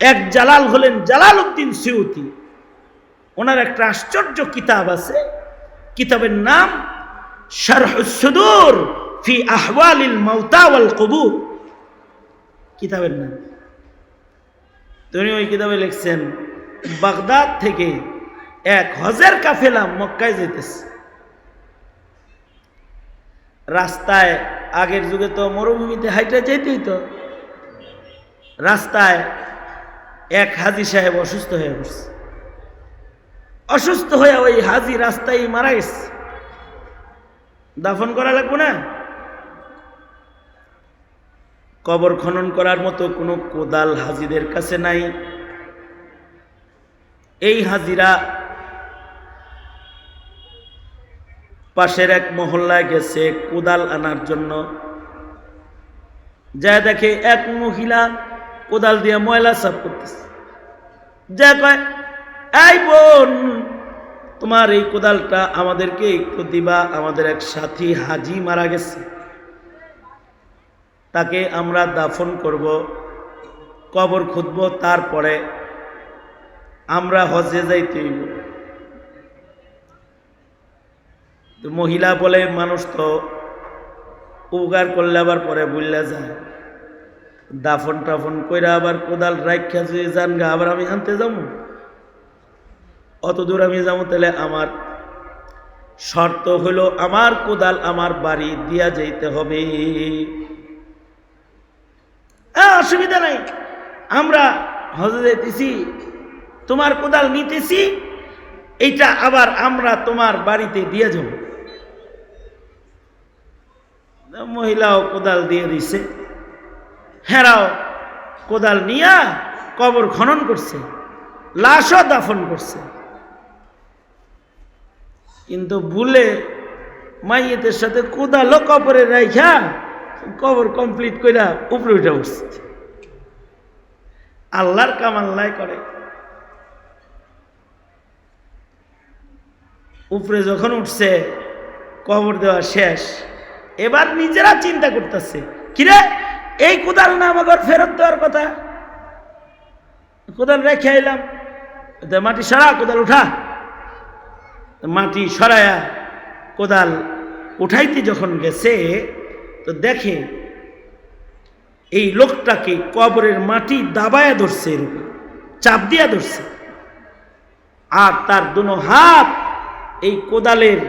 এক জালাল হলেন জালালউদ্দিন সিউতি। ওনার একটা আশ্চর্য কিতাব আছে, কিতাবের নাম শারহুস সুদূর ফি আহওয়ালিল মাউতা ওয়াল কুবুর, কিতাবের নাম। তিনি ওই কিতাবে লিখছেন বাগদাদ থেকে এক হজের কাফেলা মক্কায় যেতেছে। রাস্তায়, আগের যুগে তো মরুভূমিতে হাইটা যেতেই তো, রাস্তায় এক হাজী সাহেব অসুস্থ হয়ে পড়ছে। অসুস্থ হয়ে ওই হাজী রাস্তায় মারা গেছে। দাফন করা লাগবে না? কবর খনন করার মতো কোনো কোদাল হাজীদের কাছে নাই। এই হাজীরা পাশের এক মহল্লায় গেছে কোদাল আনার জন্য। যা দেখে এক মহিলা কোদাল দিয়ে ময়লা সাফ করতেছে। যা কয়, এই বোন, তোমার এই কোদালটা আমাদেরকে একটু দিবা, আমাদের এক সাথী হাজী মারা গেছে, তাকে আমরা দাফন করব, কবর খুঁদব, তারপরে আমরা হজে যাইতে হইব। তো মহিলা বলে, মানুষ তো উপকার করলে আবার পরে ভুললে যায়, দাফন টাফন কইরা আবার কোদাল রাখা যদি যান গা, আবার আমি আনতে যাবো, অত দূর আমি যাবো, তাহলে আমার শর্ত হলো আমার কোদাল আমার বাড়ি দিয়া যাইতে হবে। অসুবিধা নাই, আমরা হজে যাইতেছি, তোমার কোদাল নিতেছি, এইটা আবার আমরা তোমার বাড়িতে দিয়ে যাব। মহিলাও কোদাল দিয়ে দিছে, হেরাও কোদাল নিয়া কবর খনন করছে, লাশও দাফন করছে। কিন্তু ভুলে মাইয়েতের সাথে কোদালও কবরে রাইখা কবর কমপ্লিট কইরা উপরে উঠে উঠছে। আল্লাহর কাম আল্লাহ করে। উপরে যখন উঠছে, কবর দেওয়া শেষ, এবার নিজেরা চিন্তা করতেছে, কিরে এই কোদাল না আমাকে ফেরত দেওয়ার কথা, কোদাল রেখে এলাম, মাটি সরা, কোদাল উঠা। মাটি সরায়া কোদাল উঠাইতে যখন গেছে, তো দেখে এই লোকটাকে কবরের মাটি দাবায়া ধরছে, এরকম চাপ দিয়া ধরছে, আর তার দুনো হাত এই কোদালের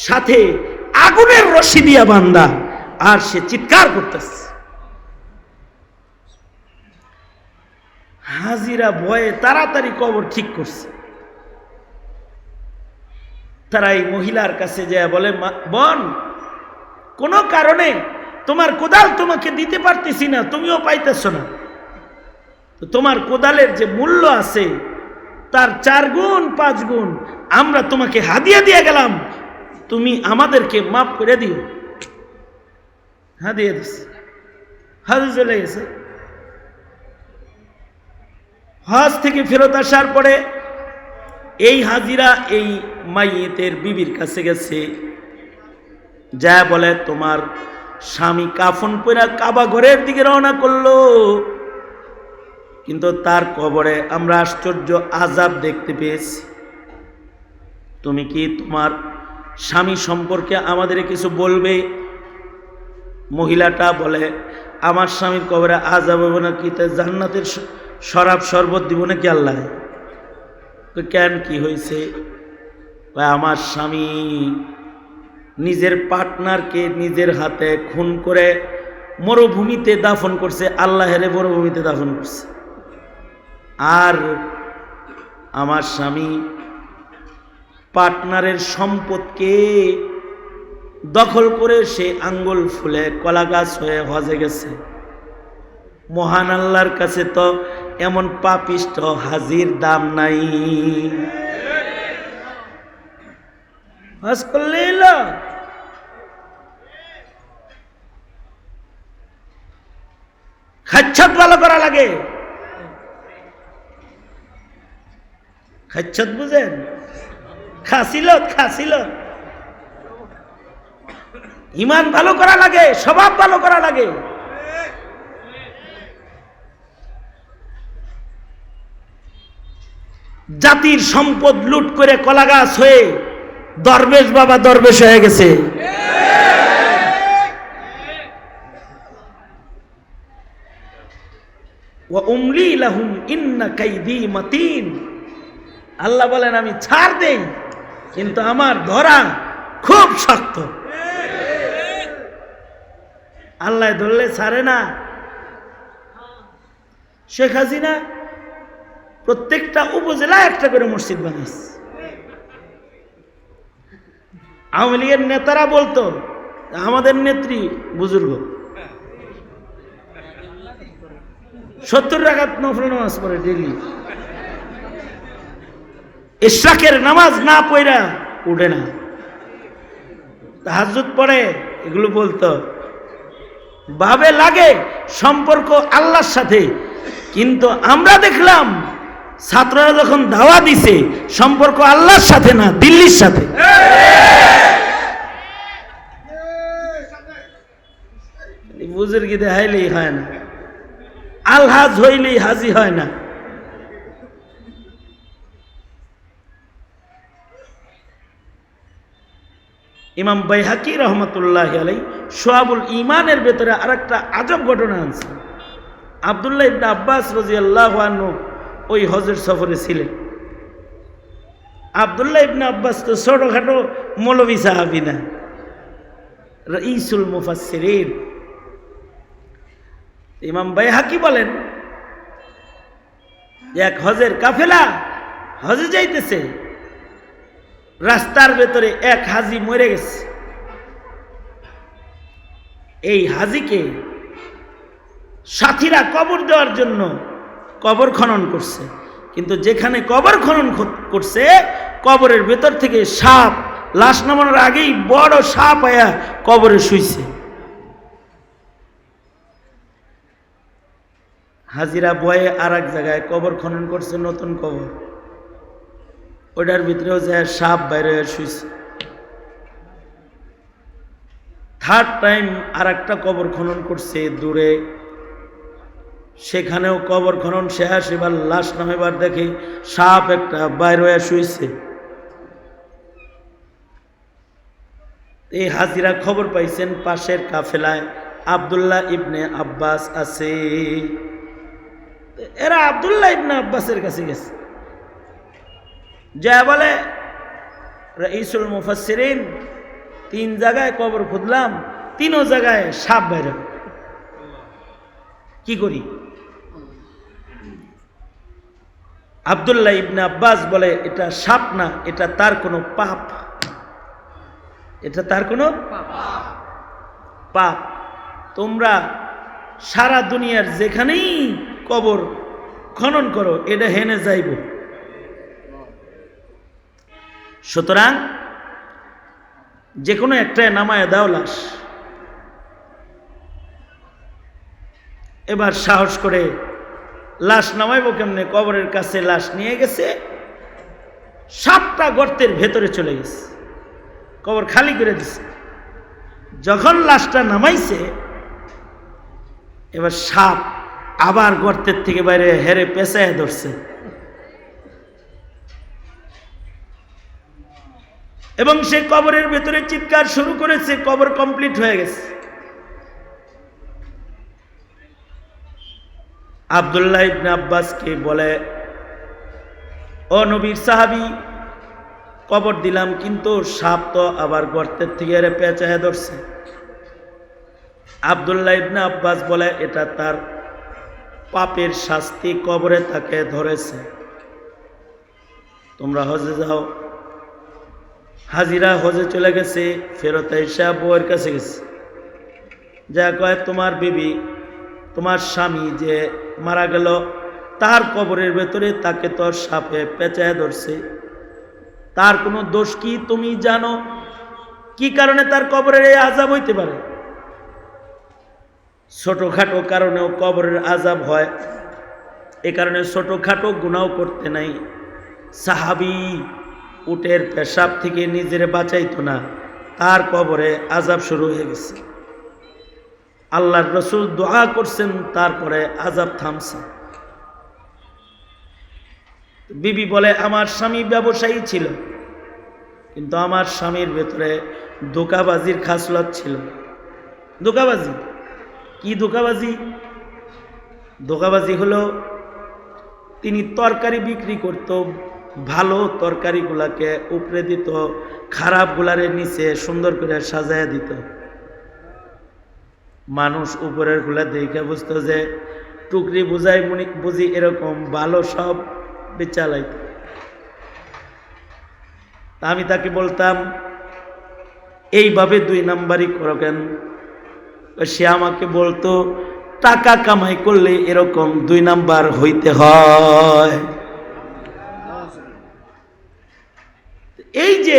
সাথে আগুনের রশি দিয়া বান্ধা, আর সে চিৎকার করতেছে। হাজিরা ভয়ে তাড়াতাড়ি কবর ঠিক করছে। তারা এই মহিলার কাছে যায় বলে, বোন, কোনো কারণে তোমার কোদাল তোমাকে দিতে পারতেছি না, তুমিও পাইতেছ না, তো তোমার কোদালের যে মূল্য আছে তার 4 গুণ 5 গুণ আমরা তোমাকে হাদিয়া দিয়ে গেলাম, তুমি আমাদেরকে মাফ করে দিও। হাদিয়া দিছে, হাজি চলে গেছে। হজ থেকে ফেরত আসার পরে এই হাজিরা এই মাইয়েতের বিবির কাছে গেছে, যা বলে, তোমার স্বামী কাফন পরা কাবা ঘরের দিকে রওনা করলো, কিন্তু তার কবরে আমরা আশ্চর্য আযাব দেখতে পেয়েছি। তুমি কি তোমার স্বামী সম্পর্কে আমাদের কিছু বলবে? মহিলাটা বলে, আমার স্বামীর কবরে আযাব হবে না কি, তাই জান্নাতের শরাব শরবত দিব নাকি আল্লাহ? কেন, কি হয়েছে? আমার স্বামী নিজের পার্টনারকে নিজের হাতে খুন করে মরুভূমিতে দাফন করছে, আল্লাহের মরুভূমিতে দাফন করছে। আর আমার স্বামী পার্টনারের সম্পদকে দখল করে সে আঙ্গুল ফুলে কলা গাছ হয়ে হজে গেছে। মহান আল্লাহর কাছে তো এমন পাপিষ্ঠ হাজির দাম নাই। হজ করলে এলো, খাচ্ছত ভালো করা লাগে। খাচ্ছত বুঝেন? খাসিলত, খাসিলত। ইমান ভালো করা লাগে, স্বভাব ভালো করা লাগে। জাতির সম্পদ লুট করে কলাগাছ হয়ে দরবেশ বাবা দরবেশ হয়ে গেছে। ওয়া উমলি লাহুম ইন্না কাইদি মাতিন। আল্লাহ বলেন আমি ছাড় দেই কিন্তু আমার ধরা খুব শক্ত। আল্লাহ ধরলে ছাড়ে না। শেখ হাসিনা প্রত্যেকটা উপজেলায় একটা করে মসজিদ বানাইছে। আওয়ামী লীগের নেতারা বলতো আমাদের নেত্রী বুজুর্গ 70 রাকাত নফল নামাজ পড়ে ডেইলি, ইশরাকের নামাজ না পড়া উঠে না, তাহাজ্জুদ পড়ে, এগুলো বলতো। ভাবে লাগে সম্পর্ক আল্লাহর সাথে, কিন্তু আমরা দেখলাম ছাত্ররা যখন দাওয়া দিছে সম্পর্ক আল্লাহর সাথে না দিল্লির সাথে। বুজুর্গি দেখাইলেই হয় না, আলহাজ হইলেই হাজি হয় না। ইমাম বাইহাকি রহমতুল্লাহ আলাইহি শুআবুল ঈমানের ভেতরে আরেকটা আজব ঘটনা আছে। আব্দুল্লাহ ইবনে আব্বাস রাদিয়াল্লাহু আনহু ওই হজের সফরে ছিলেন। আব্দুল্লাহ ইবনে আব্বাস তো ছোটখাটো মৌলভী সাহাবী না, রাইসুল মুফাসসিরিন। ইমাম বাইহাকি বলেন এক হজের কাফেলা হজে যাইতেছে, রাস্তার ভেতরে এক হাজি মরে গেছে। এই হাজিকে সাথীরা কবর দেওয়ার জন্য কবর খনন করছে, কিন্তু যেখানে কবর খনন করছে কবরের ভেতর থেকে সাপ, লাশ নামানোর আগেই বড় সাপ আয়া কবরে শুইছে। হাজিরা ভয়ে আর এক জায়গায় কবর খনন করছে, নতুন কবর, ওটার ভিতরেও যায় সাপ বাইরে শুইছে। থার্ড টাইম আর একটা কবর খনন করছে দূরে, সেখানেও কবর খনন শেষ। এবার লাশ নামেবার দেখে সাপ একটা বাইরে শুইছে। এই হাজিরা খবর পাইছেন পাশের কাফেলায় আব্দুল্লাহ ইবনে আব্বাস আছে। এরা আব্দুল্লাহ ইবনে আব্বাসের কাছে গেছে, যা বলে রাইসুল মুফাসসিরিন 3 জায়গায় কবর খুঁজলাম, 3 জায়গায় সাপ বাইরে, কি করি? আব্দুল্লাহ ইবনে আব্বাস বলে এটা সাপ না, এটা তার কোনো পাপ, এটা তার কোনো পাপ। তোমরা সারা দুনিয়ার যেখানেই কবর খনন করো এটা হেনে যাইব। সুতরাং যে কোনো একটায় নামায় দাও লাশ। এবার সাহস করে লাশ নামাইব কেমনে? কবরের কাছে লাশ নিয়ে গেছে, সাপটা গর্তের ভেতরে চলে গেছে, কবর খালি করে দিছে। যখন লাশটা নামাইছে এবার সাপ আবার গর্তের থেকে বাইরে হেরে পেঁচায় ধরছে এবং সে কবরের ভেতরে চিৎকার শুরু করেছে। কবর কমপ্লিট হয়ে গেছে। আব্দুল্লাহ ইবনে আব্বাসকে বলে, ও নবীর সাহাবী, কবর দিলাম কিন্তু সাপ তো আবার গর্তের থেকে এর পেঁচায় ধরছে। আব্দুল্লাহ ইবনে আব্বাস বলে এটা তার পাপের শাস্তি, কবরে তাকে ধরেছে। তোমরা হজে যাও। হাজিরা হজে চলে গেছে, ফেরত এসে বউয়ের কাছে গেছে, যা কয় তোমার বিবি, তোমার স্বামী যে মারা গেল তার কবরের ভেতরে তাকে তো সাপে পেঁচায় ধরছে, তার কোনো দোষ কি তুমি জানো? কি কারণে তার কবরের এই আযাব হইতে পারে? ছোটখাটো কারণেও কবরের আযাব হয়, এ কারণে ছোটখাটো গুনাহ করতে নাই। সাহাবী উটের পেশাব থেকে নিজের বাঁচাইতো না, তার কবরে আযাব শুরু হয়ে গেছে। আল্লাহর রাসূল দোয়া করছেন, তারপরে আযাব থামছে। বিবি বলে আমার স্বামী ব্যবসায়ী ছিল, কিন্তু আমার স্বামীর ভেতরে ধোঁকাবাজির খাসলত ছিল। ধোঁকাবাজি কি? ধোঁকাবাজি ধোঁকাবাজি হলো তিনি তরকারি বিক্রি করত, ভালো তরকারিগুলাকে উপরে দিত, খারাপগুলারে নিচে সুন্দর করে সাজায় দিত। মানুষ উপরের গুলা দেখে বুঝতো যে টুকরি বুঝাই বুঝি এরকম ভালো সব বেচালাইত। আমি তাকে বলতাম এইভাবে 2 নাম্বারই করো কেন? সে আমাকে বলতো টাকা কামাই করলে এরকম 2 নাম্বার হইতে হয়। এই যে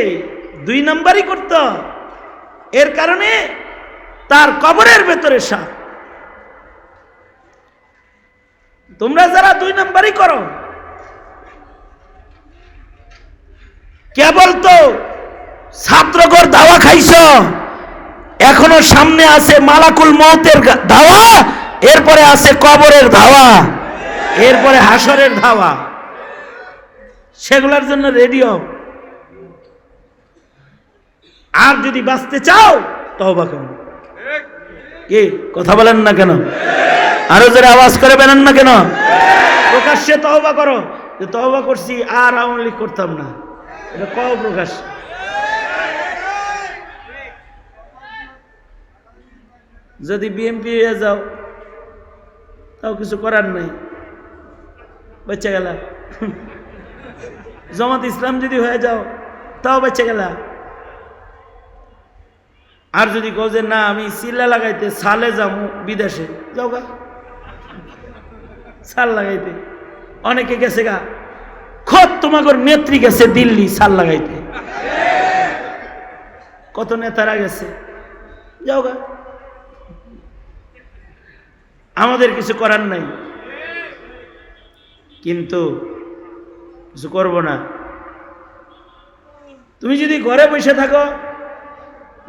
2 নাম্বারই করত, এর কারণে তার কবরের ভেতরে সাপ। তোমরা যারা 2 নাম্বারই করো, কেবল তো ছাত্রঘর দাওয়া খাইছ, এখনো সামনে আছে মালাকুল মউতের ধাওয়া, এরপরে আছে কবরের ধাওয়া, এরপরে হাসরের ধাওয়া। সেগুলোর জন্য রেডি হও। আর যদি বাঁচতে চাও তওবা করো। কি কথা বলেন না কেন? আরো জোরে আওয়াজ করে বলেন না কেন? প্রকাশ্যে তওবা করো যে তওবা করছি আর আওয়ামী লীগ করতাম না, এটা কও প্রকাশ। যদি বিএনপি হয়ে যাও তাও কিছু করার নাই, বেঁচে গেলা। জামাত ইসলাম যদি হয়ে যাও তাও বেঁচে গেলা। আর যদি কও যে না আমি সিলা লাগাইতে সালে যাবো বিদেশে, যাও গা সাল লাগাইতে। অনেকে গেছে গা, খোদ তোমাগর নেত্রী গেছে দিল্লি সাল লাগাইতে, কত নেতারা গেছে, যাও গা। আমাদের কিছু করার নাই, কিন্তু কিছু করব না। তুমি যদি ঘরে বসে থাকো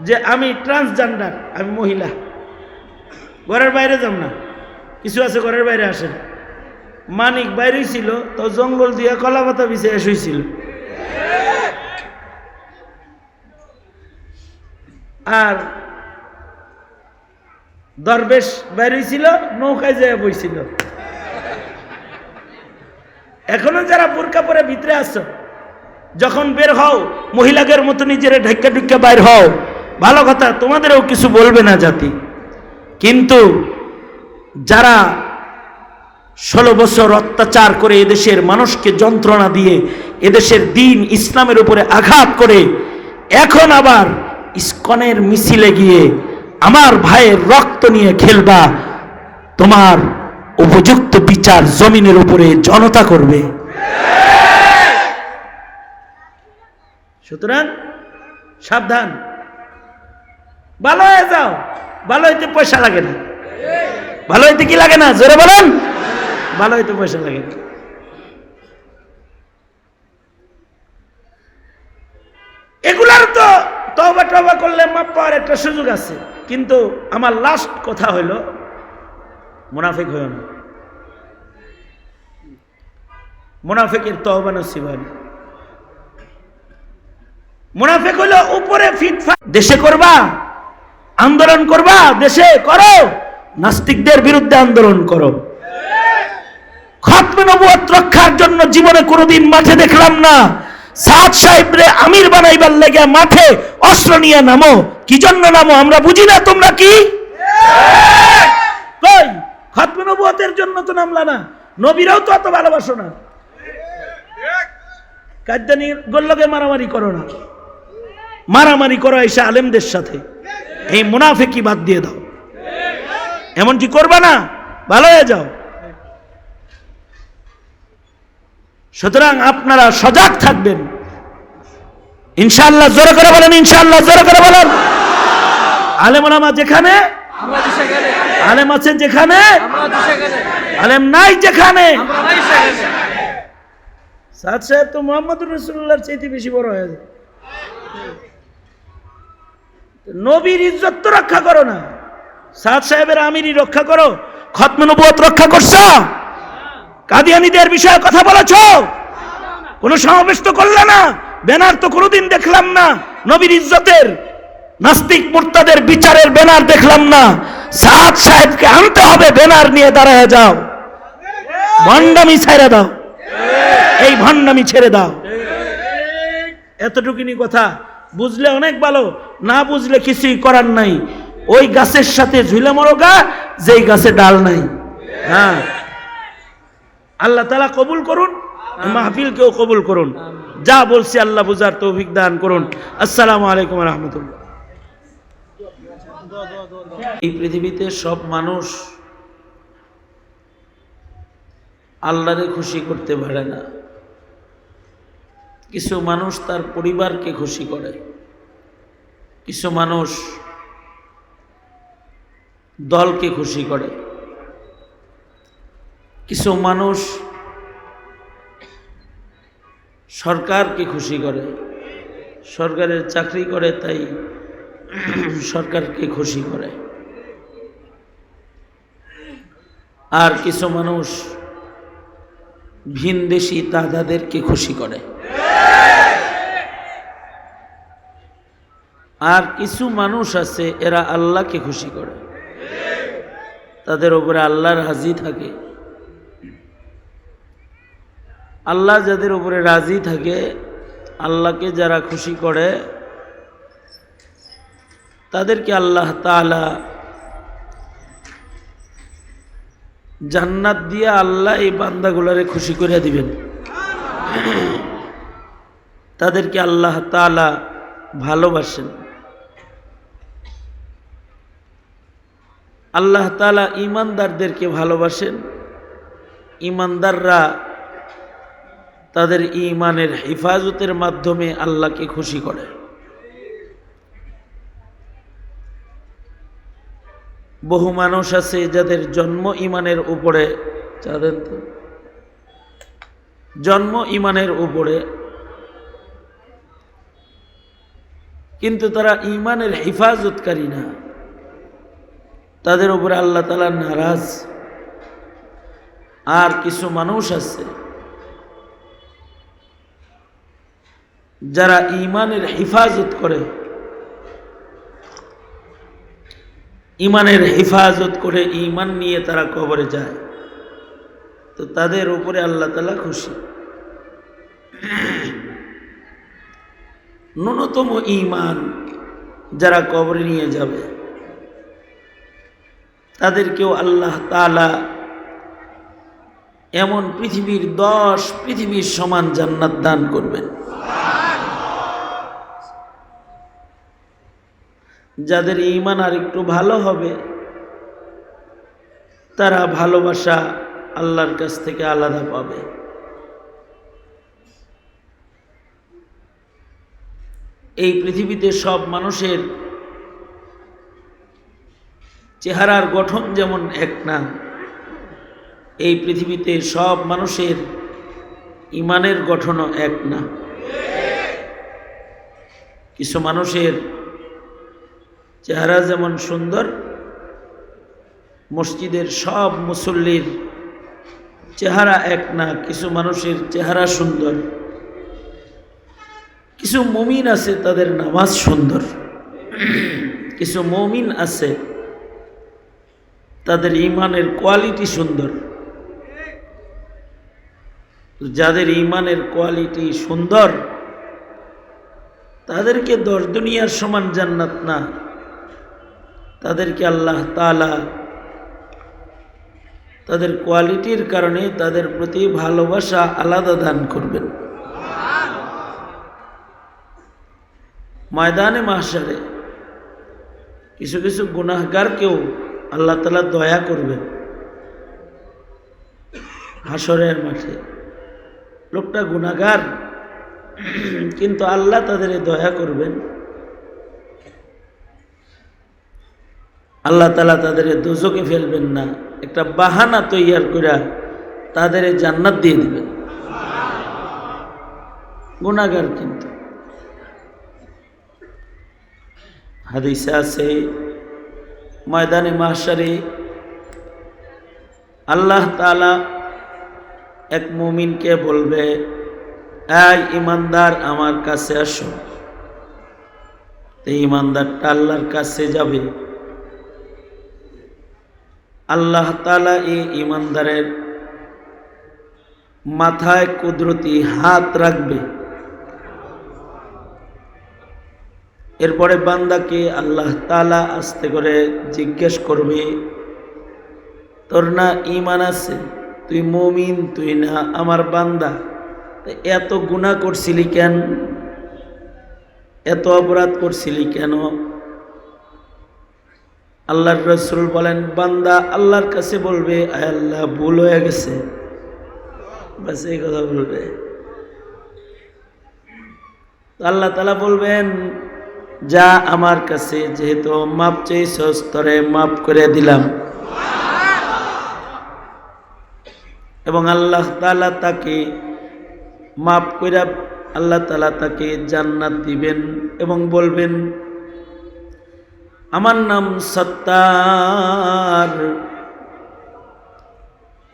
যে আমি ট্রান্সজেন্ডার, আমি মহিলা, ঘরের বাইরে যাব না, কিছু আছে ঘরের বাইরে আসে না। মানিক বাইরেই ছিল তো জঙ্গল দিয়ে কলা পাতা বিছিয়ে শুয়েছিল, আর দরবেশ বাইরেই ছিল নৌকায় যেয়ে বইছিল। এখনো যারা বোরকা পরে ভিতরে আছো, যখন বের হও মহিলাদের মতো নিজের ঢাক্কা ঢুক্কা বাইর হও, ভালো কথা, তোমাদেরও কিছু বলবে না জাতি। কিন্তু যারা 16 বছর অত্যাচার করে এদেশের মানুষকে যন্ত্রণা দিয়ে এদেশের দ্বীন ইসলামের উপরে আঘাত করে এখন আবার ইসকনের মিছিলে গিয়ে আমার ভাইয়ের রক্ত নিয়ে খেলবা, তোমার উপযুক্ত বিচার জমিনের উপরে জনতা করবে। সুতরাং সাবধান, ভালো হয়ে যাও। ভালো হইতে পয়সা লাগে না। ভালো হইতে কি লাগে না? জোরে বলেন। ভালো হইতে পয়সা লাগে না। এগুলার তো তওবা টওবা করলে মাপ পাওয়ার একটা সুযোগ আছে, কিন্তু আমার লাস্ট কথা হইল মুনাফিক হইও না। মুনাফিকের তওবা নসিব হয় না। মুনাফিক হইল উপরে ফিটফাট, দেশে করবা আন্দোলন, করবা দেশে করো, নাস্তিকদের বিরুদ্ধে আন্দোলন করো। খতমে নবুয়ত রক্ষার জন্য জীবনে কোনোদিন মাঠে দেখলাম না সাদ সাহেবরে আমির বানাইবার লেগে মাঠে অস্ত্র নিয়ে নামো। কি জন্য নামো আমরা বুঝি না, তোমরা কি কই? খতমে নবুয়তের জন্য তো নামলা না। নবীরাও তো অত ভালোবাসো না, কাদ্দানি গোল্লকে মারামারি করো না, মারামারি করো এসে আলেমদের সাথে। এই মুনাফিকি বাদ দিয়ে দাও, এমনটি করবা না, ভালো হয়ে যাও। সুতরাং আপনারা সজাগ থাকবেন ইনশাআল্লাহ। জোরে করে বলেন ইনশাআল্লাহ, জোরে করে বলেন। আলেম ওলামা যেখানে, আলেম আছেন যেখানে, আলেম নাই যেখানে। সাদ সাহেব তো মুহাম্মদুর রাসূলুল্লাহর চাইতে বেশি বড় হয়ে যায়। নবীর ইজ্জত তো রক্ষা করো না, সাদ সাহেবের আমিরি রক্ষা করো। খতমে নবুয়ত রক্ষা করছো, কাদিয়ানীদের বিষয়ে কথা বলেছো, কোনো সমাবেশ তো করলে না, ব্যানার তো কোনোদিন দেখলাম না, নবীর ইজ্জতের নাস্তিক মুরতাদের বিচারের ব্যানার দেখলাম না। সাদ সাহেবকে আনতে হবে, ব্যানার নিয়ে দাঁড়ায় যাও, ভণ্ডামি ছেড়ে দাও, এই ভণ্ডামি ছেড়ে দাও। এতটুকুনি কথা, বুঝলে অনেক ভালো, না বুঝলে কিছুই করার নাই। ওই গাছের সাথে ঝুলে মরোগা যেই গাছে ডাল নাই। হ্যাঁ, আল্লাহ তাআলা কবুল করুন, মাহফিলকেও কবুল করুন। যা বলছি আল্লাহ বুঝার তৌফিক দান করুন। আসসালামু আলাইকুম ওয়া রাহমাতুল্লাহ। এই পৃথিবীতে সব মানুষ আল্লাহরে খুশি করতে পারে না। কিছু মানুষ তার পরিবারকে খুশি করে, কিছু মানুষ দলকে খুশি করে, কিছু মানুষ সরকারকে খুশি করে, সরকারের চাকরি করে তাই সরকারকে খুশি করে, আর কিছু মানুষ ভিনদেশী দাদাদেরকে খুশি করে, আর কিছু মানুষ আছে এরা আল্লাহকে খুশি করে, তাদের উপরে আল্লাহ রাজি থাকে। আল্লাহ যাদের উপরে রাজি থাকে, আল্লাহকে যারা খুশি করে, তাদেরকে আল্লাহ তাআলা জান্নাত দিয়ে আল্লাহ এই বান্দাগুলারে খুশি করে দিবেন। তাদেরকে আল্লাহ তাআলা ভালোবাসেন। আল্লাহ তাআলা ঈমানদারদেরকে ভালোবাসেন। ঈমানদাররা তাদের ঈমানের হেফাজতের মাধ্যমে আল্লাহকে খুশি করে। বহু মানুষ আছে যাদের জন্ম ঈমানের উপরে, জানেন তো, জন্ম ঈমানের উপরে, কিন্তু তারা ঈমানের হেফাজতকারী না, তাদের উপরে আল্লাহ তাআলা নারাজ। আর কিছু মানুষ আছে যারা ঈমানের হেফাজত করে, ঈমানের হেফাজত করে ঈমান নিয়ে তারা কবরে যায়, তো তাদের উপরে আল্লাহ তাআলা খুশি। ন্যূনতম ঈমান যারা কবরে নিয়ে যাবে, তাদেরকেও আল্লাহ তাআলা এমন পৃথিবীর 10 পৃথিবীর সমান জান্নাত দান করবেন। যাদের ঈমান আর একটু ভালো হবে, তারা ভালোবাসা আল্লাহর কাছ থেকে আলাদা পাবে। এই পৃথিবীতে সব মানুষের চেহারার গঠন যেমন এক না, এই পৃথিবীতে সব মানুষের ঈমানের গঠনও এক না। কিছু মানুষের চেহারা যেমন সুন্দর, মসজিদের সব মুসল্লির চেহারা এক না। কিছু মানুষের চেহারা সুন্দর, কিছু মুমিন আছে তাদের নামাজ সুন্দর, কিছু মুমিন আছে তাদের ঈমানের কোয়ালিটি সুন্দর। যাদের ঈমানের কোয়ালিটি সুন্দর, তাদেরকে 10 দুনিয়ার সমান জান্নাত না, তাদেরকে আল্লাহ তাআলা তাদের কোয়ালিটির কারণে তাদের প্রতি ভালোবাসা আলাদা দান করবেন। ময়দানে মাহশারে কিছু কিছু গুনাহগারকেও আল্লাহ তাআলা দয়া করবেন। হাসরের মাঠে লোকটা গুনাহগার, কিন্তু আল্লাহ তাদের দয়া করবেন। আল্লাহ তাআলা তাদের দোজখে ফেলবেন না, একটা বাহানা তৈয়ার করে তাদের জান্নাত দিয়ে দিবেন। গুনাহগার কিন্তু হাদিসে আছে, ময়দানে মাহশারে আল্লাহ তাআলা এক মুমিনকে বলবে, এই ইমানদার আমার কাছে আসো। এই ইমানদারটা আল্লাহর কাছে যাবে। আল্লাহ তাআলা এই ইমানদারের মাথায় কুদরতি হাত রাখবে। এরপরে বান্দাকে আল্লাহ তাআলা আস্তে করে জিজ্ঞেস করবে, তোর না ঈমান আছে, তুই মুমিন, তুই না আমার বান্দা, এত গুনাহ করছিলি কেন, এত অপরাধ করছিলি কেন? আল্লাহর রাসূল বলেন, বান্দা আল্লাহর কাছে বলবে, আয় আল্লাহ ভুল হয়ে গেছে, বাস এই কথা বলবে। আল্লাহ তাআলা বলবেন, যা আমার কাছে, যেহেতু মাপ চেয়েছস তোরে মাফ করে দিলাম। এবং আল্লাহ তাআলা তাকে মাফ করে আল্লাহ তাআলা তাকে জান্নাত দিবেন এবং বলবেন, আমার নাম সত্তার,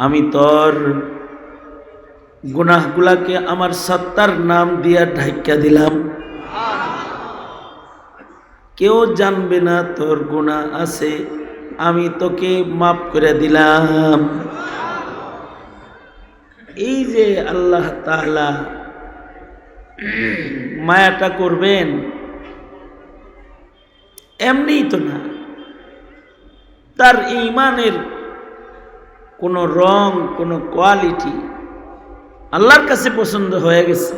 আমি তোর গুনাহগুলাকে আমার সত্তার নাম দিয়া ঢাইকা দিলাম। কেউ জানবে না তোর গুনাহ আছে, আমি তোকে মাফ করে দিলাম। এই যে আল্লাহ তাআলা মায়াটা করবেন, এমনিই তো না, তার ঈমানের কোনো রং, কোনো কোয়ালিটি আল্লাহর কাছে পছন্দ হয়ে গেছে।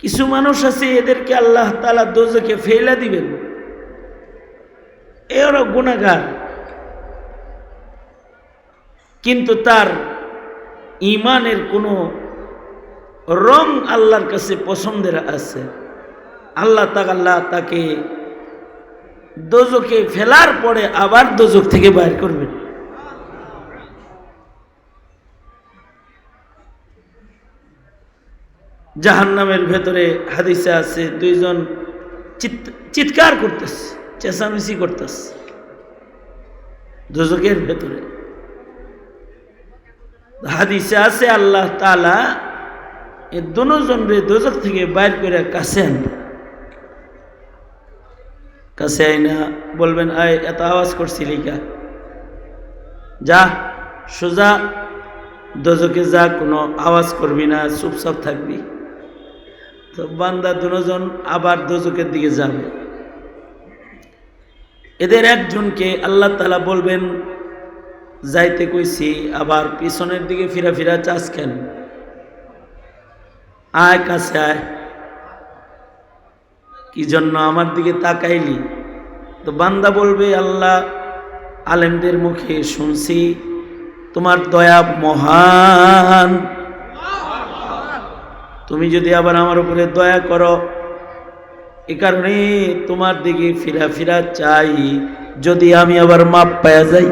কিছু মানুষ আছে, এদেরকে আল্লাহ তাআলা দোজখে ফেলে দিবেন, এরা গুনাহগার, কিন্তু তার ঈমানের কোনো রং আল্লাহর কাছে পছন্দের আছে। আল্লাহ তাআলা তাকে দোজখে ফেলার পরে আবার দোজখ থেকে বাইর করবেন। জাহান্নামের ভেতরে হাদিসে আছে, দুইজন চিৎকার করতেছে, চেঁচামেচি করতেছে দোজখের ভেতরে। হাদিসে আছে আল্লাহ তাআলা এই দুজনরে দোজখ থেকে বাইর করে কাছে আনবে। কাছে আইনা বলবেন, আয় এত আওয়াজ করছিলি কা, যা সোজা দোজখে যা, কোনো আওয়াজ করবি না, চুপচাপ থাকবি। তো বান্দা দুজন আবার দোজখের দিকে যাবে। এদের একজনকে আল্লাহ তাআলা বলবেন, যাইতে কইছি, আবার পিছনের দিকে ফিরা ফিরা চাস কেন, আয় কাছে আয়, কি জন্য আমার দিকে তাকাইলি? তো বান্দা বলবে, আল্লাহ আলেমদের মুখে শুনছি তোমার দয়া মহান, তুমি যদি আবার আমার উপরে দয়া করো, এ কারণে তোমার দিকে ফিরা ফিরা চাই, যদি আমি আবার মাপ পাওয়া যাই।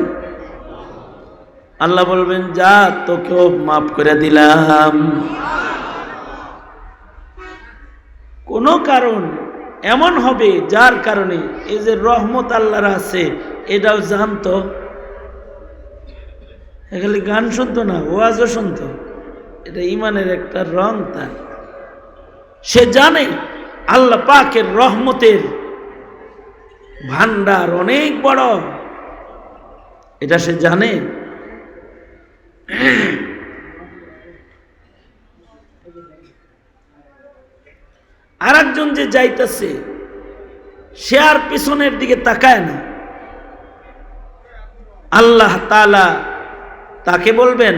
আল্লাহ বলবেন, যা তোকেও মাফ করে দিলাম। কোন কারণ এমন হবে যার কারণে এই যে রহমত আল্লাহর আছে এটাও জানতো, খালি গান শুনতো না, ওয়াজও শুনতো। এটা ইমানের একটা রং তার। সে জানে আল্লাহ পাকের রহমতের ভান্ডার অনেক বড়, এটা সে জানে। আর একজন যে যাইতেছে সে আর পিছনের দিকে তাকায় না। আল্লাহ তাআলা তাকে বলবেন,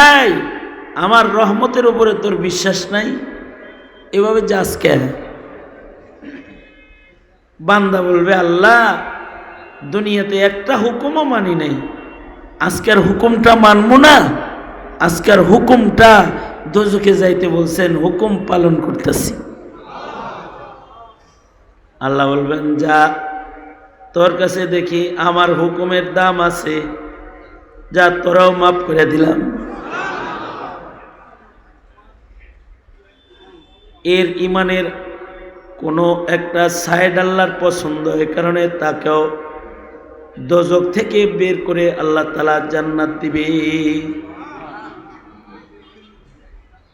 এই আমার রহমতের উপরে তোর বিশ্বাস নাই, এভাবে যাস কেন? বান্দা বলবে, আল্লাহ দুনিয়াতে একটা হুকুমও মানি নাই, আজকের হুকুমটা মানবো না, আজকের হুকুমটা দোজখে যাইতে বলছেন, হুকুম পালন করতেছি। আল্লাহ বলবেন, যা তোর কাছে দেখি আমার হুকুমের দাম আছে, যা তোরাও মাফ করে দিলাম। এর ইমানের কোনো একটা সাইড আল্লাহর পছন্দ, এ কারণে তাকেও দোজখ থেকে বের করে আল্লাহ তাআলা জান্নাত দিবে।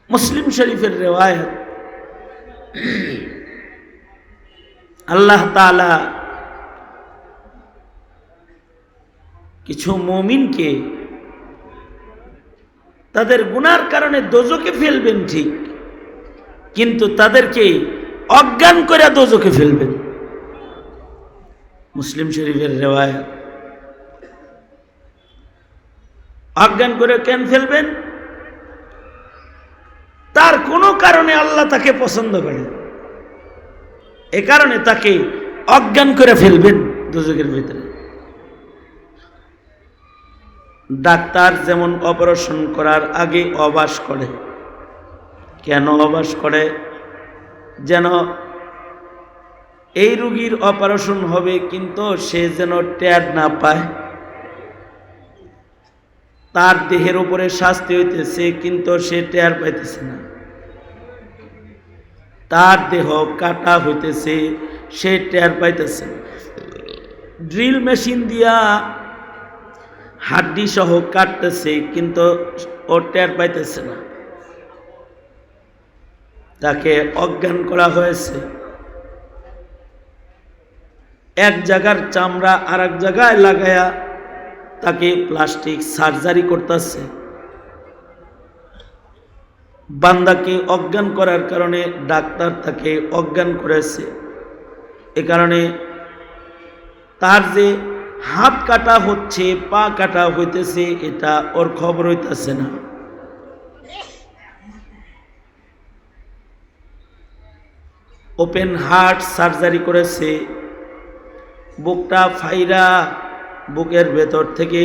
মুসলিম শরীফের রিওয়ায়াত, আল্লাহ তাআলা কিছু মুমিনকে তাদের গুনার কারণে দোজখে ফেলবেন ঠিক, কিন্তু তাদেরকে অজ্ঞান করে দোজখে ফেলবেন। মুসলিম শরীফের রিওয়ায়াত। অজ্ঞান করে কেন ফেলবেন? তার কোনো কারণে আল্লাহ তাকে পছন্দ করে, এ কারণে তাকে অজ্ঞান করে ফেলবেন দোজখের ভিতরে। ডাক্তার যেমন অপারেশন করার আগে অবাস করে, কেন অবাস করে? যেন এই রোগীর অপারেশন হবে কিন্তু সে যেন টের না পায়। তার দেহের উপরে শাস্তি হইতেছে কিন্তু সে টের পাইতেছে না। তার দেহ কাটা হইতেছে, সে টের পাইতেছে। ড্রিল মেশিন দিয়া হাড্ডি সহ কাটতেছে কিন্তু ও টের পাইতেছে না, তাকে অজ্ঞান করা হয়েছে। এক জায়গার চামড়া আর এক জায়গায় লাগায়া তাকে প্লাস্টিক সার্জারি করতেছে। বান্দাকে অজ্ঞান করার কারণে ডাক্তার তাকে অজ্ঞান করেছে। এ কারণে তার যে হাত কাটা হচ্ছে, পা কাটা হইতেছে, এটা ওর খবর হইতেছে না। ওপেন হার্ট সার্জারি করেছে, বুকটা ফাইরা বুকের ভেতর থেকে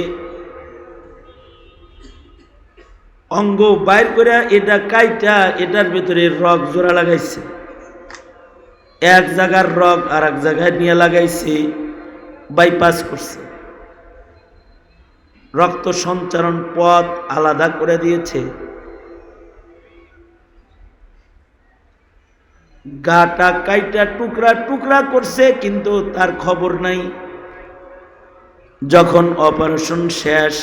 অঙ্গ বাইর করে এটা কাইটা এটার ভেতরে রগ জোড়া লাগাইছে। এক জায়গার রগ আর এক জায়গায় নিয়ে লাগাইছে, বাইপাস করছে, রক্ত সঞ্চারণ পথ আলাদা করে দিয়েছে। গাটা কাইটা টুকরা টুকরা করছে কিন্তু তার খবর নাই। যখন অপারেশন শেষ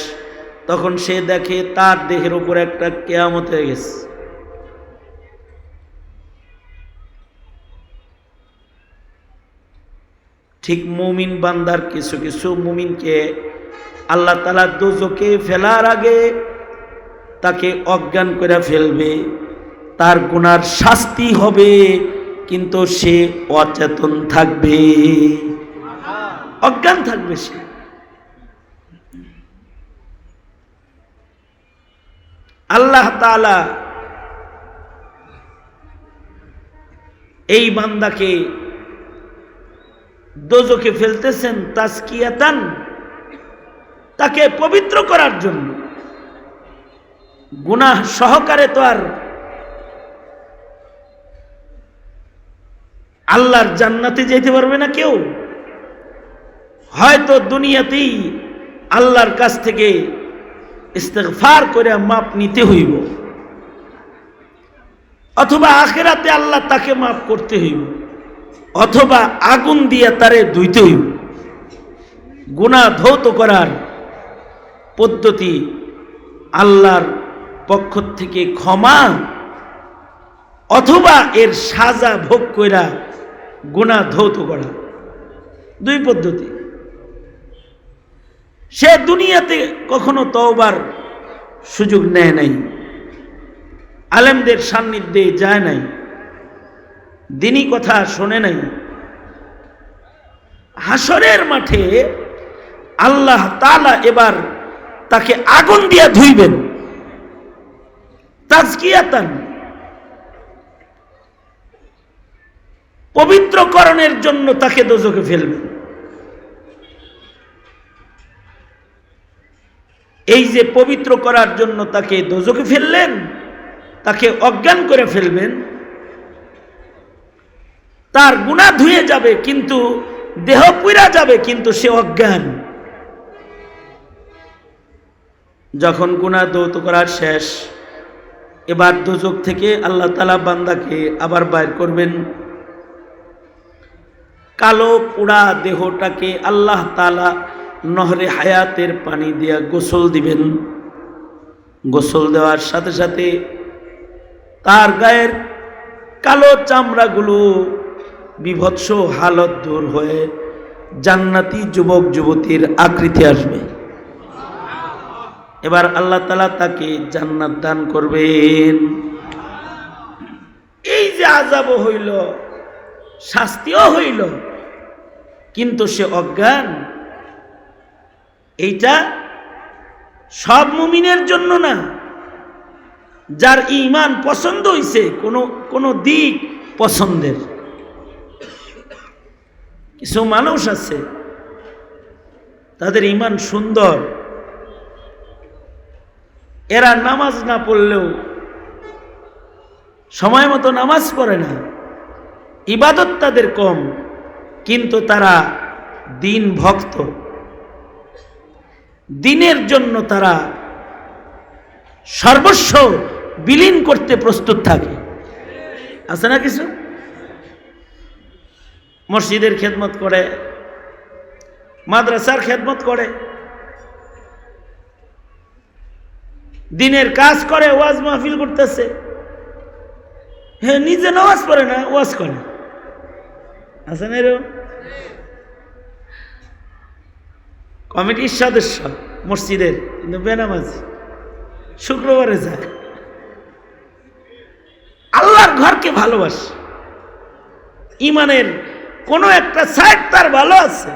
তখন সে দেখে তার দেহের উপর একটা কিয়ামত হয়ে গেছে। ঠিক মুমিন বান্দার কিছু কিছু মুমিনকে আল্লাহ তাআলা দোজখে ফেলার আগে তাকে অজ্ঞান করে ফেলবে, তার গুনার শাস্তি হবে কিন্তু সে অচেতন থাকবে, অজ্ঞান থাকবে সে। আল্লাহ তাআলা এই বান্দাকে দোজখে ফেলতেছেন তাজকিয়াতান, তাকে পবিত্র করার জন্য। গুনাহ সহকারে তো আর আল্লাহর জান্নাতে যেতে পারবে না কেউ। হয়তো দুনিয়াতেই আল্লাহর কাছ থেকে ইস্তিগফার করে মাপ নিতে হইব, অথবা আখিরাতে আল্লাহ তাকে মাফ করতে হইব, অথবা আগুন দিয়ে তারে ধুইতে হইব। গুনাহ ধৌত করার পদ্ধতি আল্লাহর পক্ষ থেকে ক্ষমা, অথবা এর সাজা ভোগ কইরা গুনাহ ধৌত করা, দুই পদ্ধতি। সে দুনিয়াতে কখনো তওবার সুযোগ নেয় নাই, আলেমদের সান্নিধ্যে যায় নাই, দিনী কথা শোনে নাই। হাসরের মাঠে আল্লাহ তাআলা এবার তাকে আগুন দিয়ে ধুইবেন তাজকিয়াতান, পবিত্রকরণের জন্য তাকে দোজখে ফেলবেন। এই যে পবিত্র করার জন্য তাকে দোজখে ফেললেন, তাকে অজ্ঞান করে ফেলবেন, তার গুনাহ ধুয়ে যাবে কিন্তু দেহ পুড়া যাবে কিন্তু সে অজ্ঞান। যখন গুনাহ ধৌত করার শেষ, এবার দোজখ থেকে আল্লাহ তাআলা বান্দাকে আবার বাইর করবেন। কালো পোড়া দেহটাকে আল্লাহ তাআলা নহরে হায়াতের পানি দিয়া গোসল দিবেন। গোসল দেওয়ার সাথে সাথে তার গায়ের কালো চামড়াগুলো বিভৎস হালত দূর হয়ে জান্নাতি যুবক যুবতীর আকৃতি আসবে। এবার আল্লাহ তাআলা তাকে জান্নাত দান করবেন। এই যে আযাবও হইল, শাস্তিও হইল, কিন্তু সে অজ্ঞান। এইটা সব মুমিনের জন্য না। যার ঈমান পছন্দ হইছে, কোন দিক পছন্দের। কিছু মানুষ আছে তাদের ঈমান সুন্দর, এরা নামাজ না পড়লেও সময় মতো নামাজ পড়ে না, ইবাদত তাদের কম, কিন্তু তারা দিন ভক্ত, দিনের জন্য তারা সর্বস্ব বিলীন করতে প্রস্তুত থাকে। আছে না কিছু? মসজিদের খেদমত করে, মাদ্রাসার খেদমত করে, দিনের কাজ করে, ওয়াজ মাহফিল করতেছে, হ্যাঁ নিজে নামাজ পড়ে না, ওয়াজ করে। আছে না এরকম? কমিটির সদস্য মসজিদের, কিন্তু বেনামাজি, শুক্রবারে যায়। আল্লাহর ঘরকে ভালোবাসে, ঈমানের কোনো একটা সাইড তার ভালো আছে।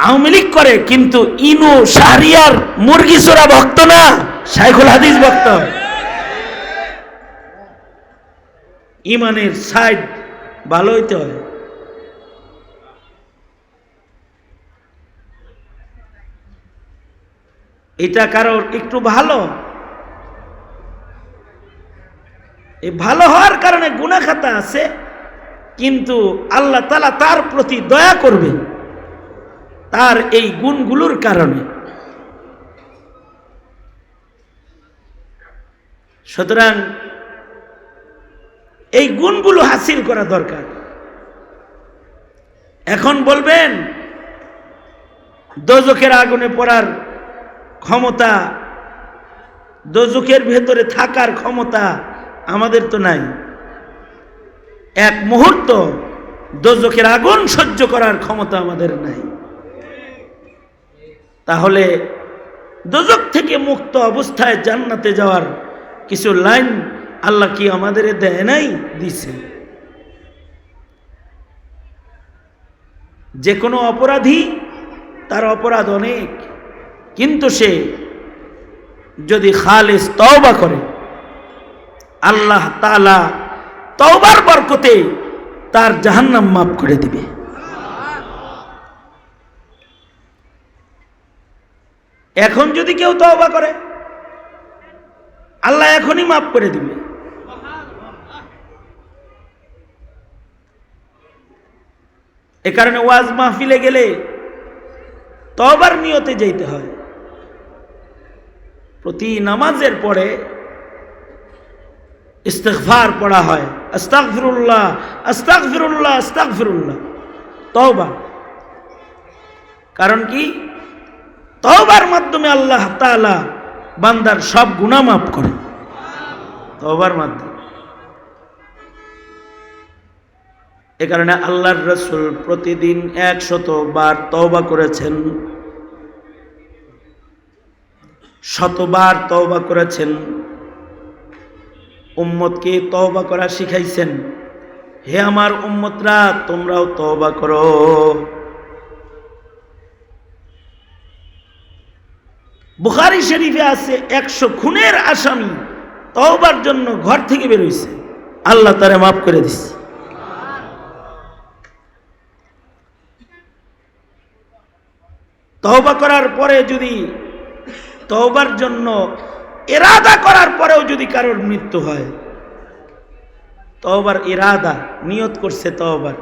আওয়ামী লীগ করে, কিন্তু ইনু শাহরিয়ার মুরগি চোরা ভক্ত না, শাইখুল হাদিস ভক্ত। ঈমানের সাইড ভালো হইতে হয়। এটা কারোর একটু ভালো, এই ভালো হওয়ার কারণে গুনাহ খাতা আছে, কিন্তু আল্লাহ তাআলা তার প্রতি দয়া করবেন তার এই গুণগুলোর কারণে। সুতরাং এই গুণগুলো হাসিল করা দরকার। এখন বলবেন দোজখের আগুনে পড়ার ক্ষমতা, দোজখের ভেতরে থাকার ক্ষমতা আমাদের তো নাই। এক মুহূর্ত দোজখের আগুন সহ্য করার ক্ষমতা আমাদের নাই। তাহলে দোজখ থেকে মুক্ত অবস্থায় জান্নাতে যাওয়ার কিছু লাইন আল্লাহ কি আমাদের দেয় নাই? দিছে। যে কোনো অপরাধী, তার অপরাধ অনেক, কিন্তু সে যদি খালিস তওবা করে, আল্লাহ তাআলা তওবার বরকতে তার জাহান্নাম মাফ করে দিবে। এখন যদি কেউ তওবা করে, আল্লাহ এখনই মাফ করে দিবে। এ কারণে ওয়াজ মাহফিলে গেলে তওবার নিয়তে যেতে হয়। প্রতি নামাজের পরে ইস্তিগফার পড়া হয়, আস্তাগফিরুল্লাহ আস্তাগফিরুল্লাহ আস্তাগফিরুল্লাহ, তওবা। কারণ কি? তওবার মাধ্যমে আল্লাহ তাআলা বান্দার সব গুনাহ মাফ করে, তওবার মাধ্যমে। এ কারণে আল্লাহর রাসূল প্রতিদিন 100 বার তওবা করেছেন, 100 বার তওবা করেছেন, উম্মতকে তওবা করা শিখাইছেন। হে আমার উম্মতরা, তোমরাও তওবা করো। বুখারী শরীফে আছে 100 খুনের আসামি তওবার জন্য ঘর থেকে বের হইছে, আল্লাহ তারে মাফ করে দিছে। তওবা করার পরে যদি, তওবার জন্য ইরাদা করার পরেও যদি কারোর মৃত্যু হয়, তওবার ইরাদা, নিয়ত করছে তওবার,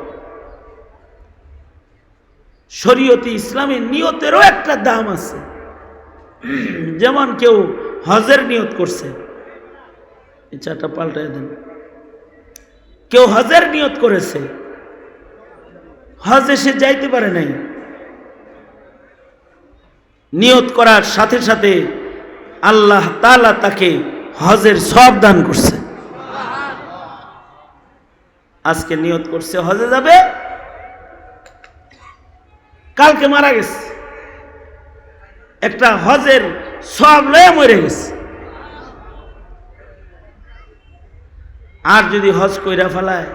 শরীয়তে ইসলামে নিয়তেরও একটা দাম আছে। যেমন কেউ হজের নিয়ত করছে, ইচ্ছাটা পাল্টায় দেন, কেউ হজের নিয়ত করেছে, হজে সে যাইতে পারে নাই, নিয়ত করার সাথে সাথে আল্লাহ তাআলা তাকে হজের সওয়াব দান করছে। আজকে নিয়ত করছে হজে যাবে, কালকে মারা গেছে, একটা হজের সওয়াব লয়ে মরে গেছে। আর যদি হজ কইরা ফেলায়,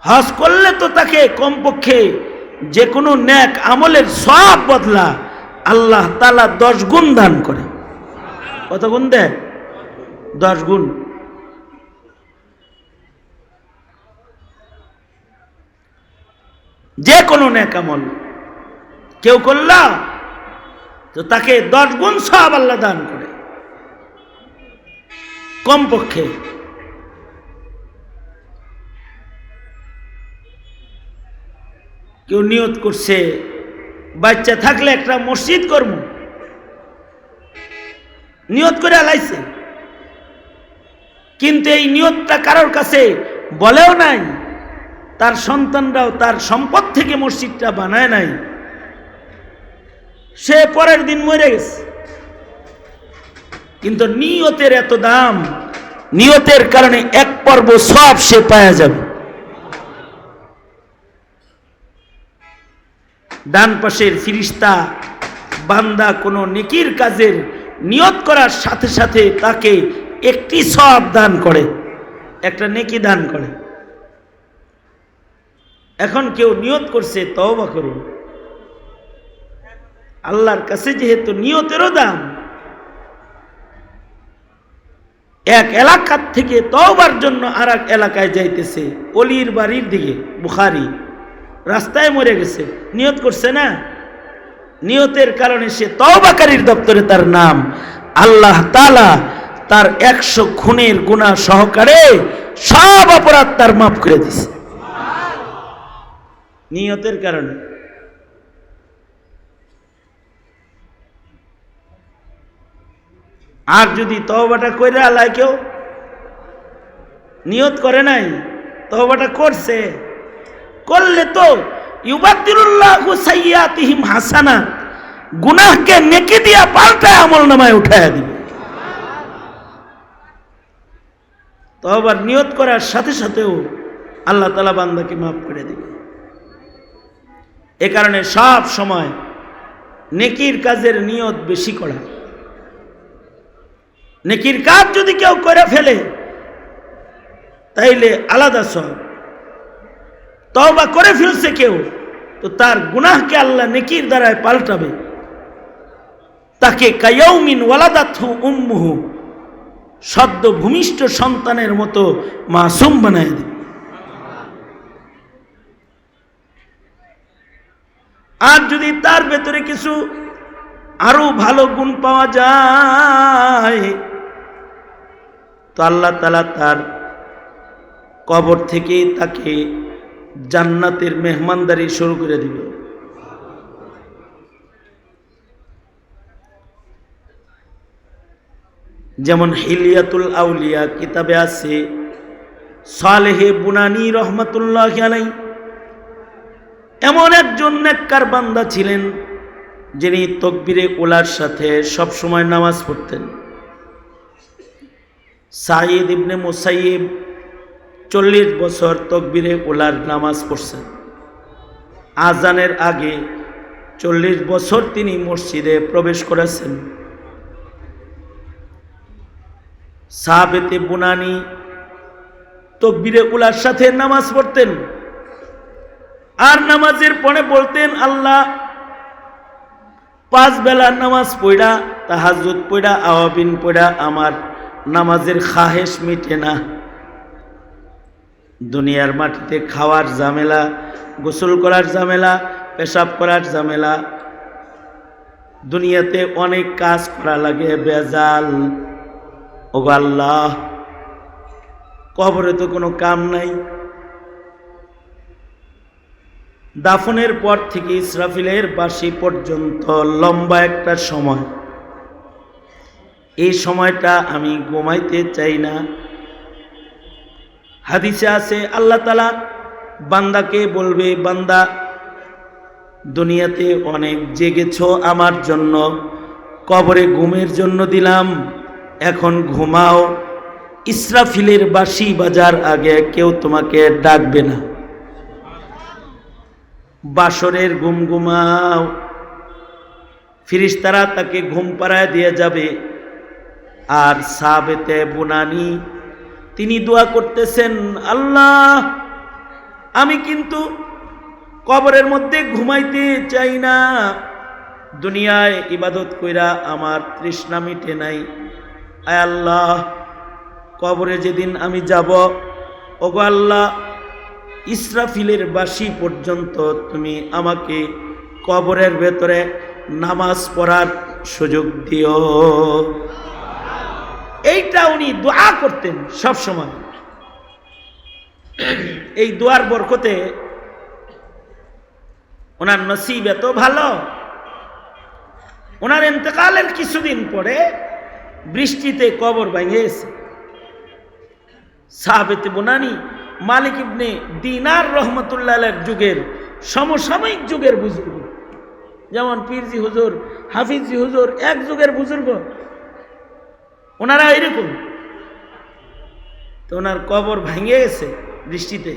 হজ করলে তো তাকে কমপক্ষে যে কোনো নেক আমলের সওয়াব বদলা আল্লাহ তাআলা 10 গুণ দান করে। কত গুণ দেয়? 10 গুণ। যে কোনো নেক আমল কেউ করলা তো তাকে 10 গুণ সওয়াব আল্লাহ দান করে কমপক্ষে। কেউ নিয়ত করছে বাচ্চা থাকলে একটা মসজিদ করব, নিয়ত করে আলাইছে, কিন্তু এই নিয়তটা কারোর কাছে বলেও নাই, তার সন্তানরাও তার সম্পদ থেকে মসজিদটা বানায় নাই, সে পরের দিন মরে গেছে। কিন্তু নিয়তের এত দাম, নিয়তের কারণে এক পর্ব সওয়াব সে পাওয়া যাবে। ডান পাশের ফিরিস্তা বান্দা কোনো নেকির কাজের নিয়ত করার সাথে সাথে তাকে একটি সওয়াব দান করে, একটা নেকি দান করে। এখন কেউ নিয়ত করছে তওবা করুন, আল্লাহর কাছে যেহেতু নিয়তেরও দাম, এক এলাকার থেকে তওবার জন্য আর এক এলাকায় যাইতেছে, অলির বাড়ির দিকে, বুখারী, রাস্তায় মরে গেছে, নিয়ত করছে না, নিয়তের কারণে সে তওবাকারীর দপ্তরে তার নাম, আল্লাহ তাআলা তার 100 খুনের গুনাহ সহকারে সব অপরাধ তার মাফ করে দিছে নিয়তের কারণে। আর যদি তওবাটা কইরা আল্লাহ কেউ নিয়ত করে নাই, তওবাটা করছে, করলে তো ইউবাদদিলুল্লাহু সাইয়্যাতিহিম হাসানাত, গুনাহকে নেকি দিয়া পাল্টায় আমলনামায় উঠায়া দিবে। তওবার নিয়ত করার সাথে সাথেও আল্লাহ তাআলা বান্দাকে মাফ করে দিবে। এ কারণে সব সময় নেকির কাজের নিয়ত বেশি করা। নেকির কাজ যদি কেউ করে ফেলে তাইলে আলাদা সওয়াব, তওবা করে ফেলছে কেউ তো তার গুনাহকে আল্লাহ নেকির দ্বারায় পাল্টাবে, তাকে কায়াউমিন ওয়ালাদাতহু উম্মুহু, সদ্য ভূমিষ্ঠ সন্তানের মতো মাসুম বানায় দেবে। আর যদি তার ভেতরে কিছু আরো ভালো গুণ পাওয়া যায় তো আল্লাহ তাআলা তার কবর থেকে তাকে জান্নাতের মেহমানদারি শুরু করে দিবে। যেমন হিলিয়াতুল আউলিয়া কিতাবে আছে, সালেহে বুনানি রহমাতুল্লাহি আলাইহি এমন একজন নেককার বান্দা ছিলেন যিনি তাকবীরে উলার সাথে সব সময় নামাজ পড়তেন। সাঈদ ইবনে মুসাইয়িব 40 বছর তাকবীরে উলার নামাজ পড়ছেন। আজানের আগে 40 বছর তিনি মসজিদে প্রবেশ করেছেন। সাহাবেতে বুনানি তাকবীরে উলার সাথে নামাজ পড়তেন, আর নামাজের পরে বলতেন, আল্লাহ 5 বেলার নামাজ পড়া, তাহাজ্জুদ পড়া, আওয়াবিন পড়া আমার নামাজের খাহেশ মিটে না। দুনিয়ার মাটিতে খাওয়ার ঝামেলা, গোসল করার ঝামেলা, পেশাব করার ঝামেলা, দুনিয়াতে অনেক কাজ করা লাগে, বেজাল। ও আল্লাহ, কবরে তো কোনো কাম নাই, দাফনের পর থেকে ইসরাফিলের বাঁশি পর্যন্ত লম্বা একটা সময়, এই সময়টা আমি ঘুমাইতে চাই না। হাদিসে আছে আল্লাহ তাআলা বান্দাকে বলবে, বান্দা দুনিয়াতে অনেক জেগেছো আমার জন্য, কবরে ঘুমের জন্য দিলাম, এখন ঘুমাও। ইসরাফিলের বাঁশি বাজার আগে কেউ তোমাকে ডাকবে না। বাসরের ঘুম ঘুমাও, ফিরিস্তারা তাকে ঘুম পাড়ায় দিয়ে যাবে। আর সাবেতে বুনানি তিনি দোয়া করতেছেন, আল্লাহ আমি কিন্তু কবরের মধ্যে ঘুমাইতে চাই না, দুনিয়ায় ইবাদত কইরা আমার তৃষ্ণা মিটে নাই। আয় আল্লাহ, কবরে যেদিন আমি যাব, ওগো আল্লাহ ইসরাফিলের বাঁশি পর্যন্ত তুমি আমাকে কবরের ভেতরে নামাজ পড়ার সুযোগ দিও। এইটা উনি দোয়া করতেন সব সময়। এই দোয়ার বরকতে ওনার নসিব এত ভালো, ওনার ইন্তেকালের কিছুদিন পরে বৃষ্টিতে কবর ভেঙে গেছে। সাহাবেতে বুনানি মালিক ইবনে দিনার রহমতুল্লাহ আলাইহির যুগের সমসাময়িক যুগের বুজুর্গ, যেমন পীরজি হুজুর, হাফিজি হুজুর, এক যুগের বুজুর্গ, ওনারা এরকম। তো ওনার কবর ভেঙে গেছে বৃষ্টিতে।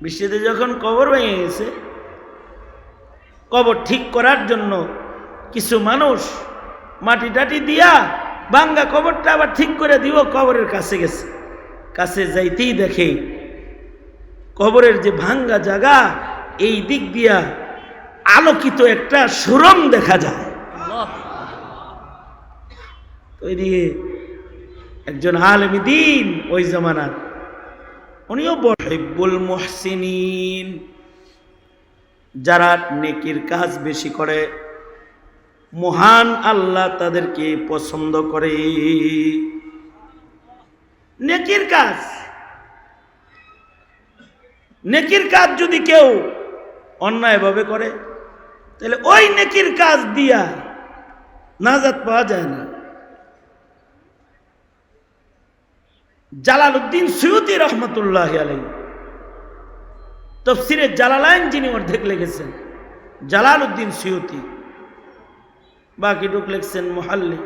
বৃষ্টিতে যখন কবর ভেঙে গেছে, কবর ঠিক করার জন্য কিছু মানুষ মাটি টাটি দিয়া ভাঙ্গা কবরটা আবার ঠিক করে দিব কবরের কাছে গেছে। কাছে যাইতেই দেখে কবরের যে ভাঙ্গা জায়গা, এই দিক দিয়া আলোকিত একটা সুরঙ্গ দেখা যায়। ওইদিকে একজন আলেম দ্বীন ওই জামানার, উনিও হিব্বুল মুহসিনিন, যারা নেকির কাজ বেশি করে মহান আল্লাহ তাদেরকে পছন্দ করে। নেকির কাজ, নেকির কাজ যদি কেউ অন্যায়ভাবে করে, তাহলে ওই নেকির কাজ দিয়া নাজাত পাওয়া যায় না। জালালউদ্দিন সুয়ুতী রহমতুল্লাহ আলাইহি তাফসীরে জালালাইন যিনি অর্ধেক লিখেছেন জালালউদ্দিন সুয়ুতী, বাকিটুক লিখছেন মুহাল্লি।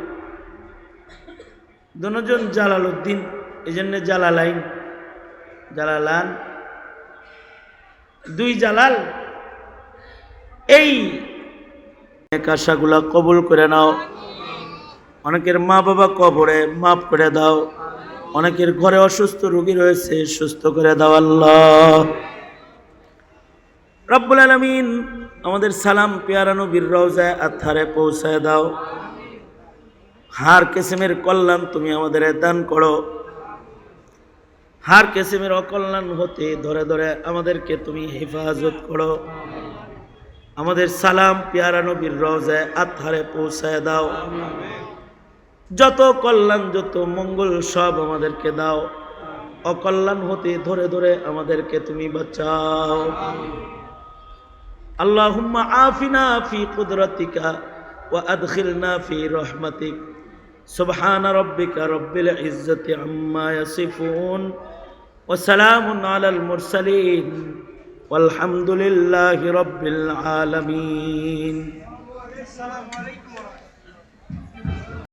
দুজন জালালউদ্দিন, এই জন্য জালালাইন, জালালান, দুই জালাল। এই আশাগুলা কবুল করে নাও। অনেকের মা বাবা কবরে মাফ করে দাও, অনেকের ঘরে অসুস্থ রোগী রয়েছে সুস্থ করে দাও আল্লাহ রব্বুল আলামিন। আমাদের সালাম পেয়ারা নবীর রওজায় আথারে পৌঁছায় দাও। হার কিসমের কল্যাণ তুমি আমাদের দান করো, হার কিসমের অকল্যাণ হতে ধরে ধরে আমাদেরকে তুমি হেফাজত করো। আমাদের সালাম পেয়ারা নবীর রওজায় আথারে পৌঁছায় দাও। যত কল্যাণ যত মঙ্গল সব আমাদেরকে দাও, অকল্যাণ হতে ধরে ধরে আমাদেরকে তুমি বাঁচাও। আল্লাহুম্মা আফিনা ফি কুদরাতিকা ওয়া আদখিলনা ফি রাহমাতিক। সুবহানা রাব্বিকা রাব্বিল ইজ্জাতি আম্মা ইয়াসিফুন ওয়া সালামুন আলাল মুরসালিন ওয়ালহামদুলিল্লাহি রাব্বিল আলামিন।